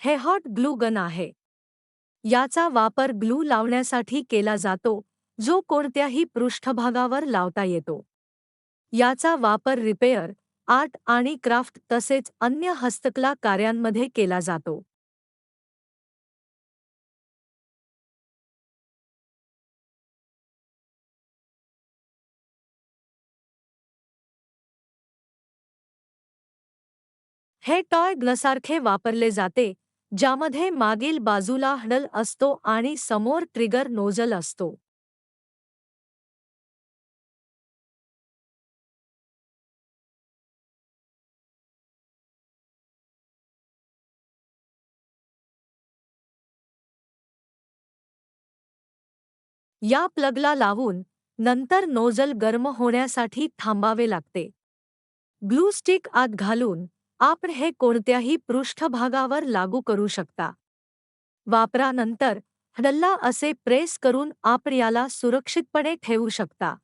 हे hot glue gun आहे. याचा वापर ग्लू लावण्यासाठी केला जातो, जो कोणत्याही पृष्ठभागावर लावता येतो. याचा वापर रिपेअर, आर्ट आणि क्राफ्ट तसेच अन्य हस्तकला कार्यांमध्ये केला जातो. हे टॉय ग्नसारखे वापरले जाते, ज्यामध्ये मागील बाजूला हँडल असतो आणि समोर ट्रिगर नोझल असतो. या प्लगला लावून नंतर नोझल गरम होण्यासाठी थांबावे लागते. ग्लू स्टिक आत घालून आपण हे कोणत्याही पृष्ठभागावर लागू करू शकता. वापरानंतर हँडलला असे प्रेस करून आपण याला सुरक्षितपणे ठेवू शकता.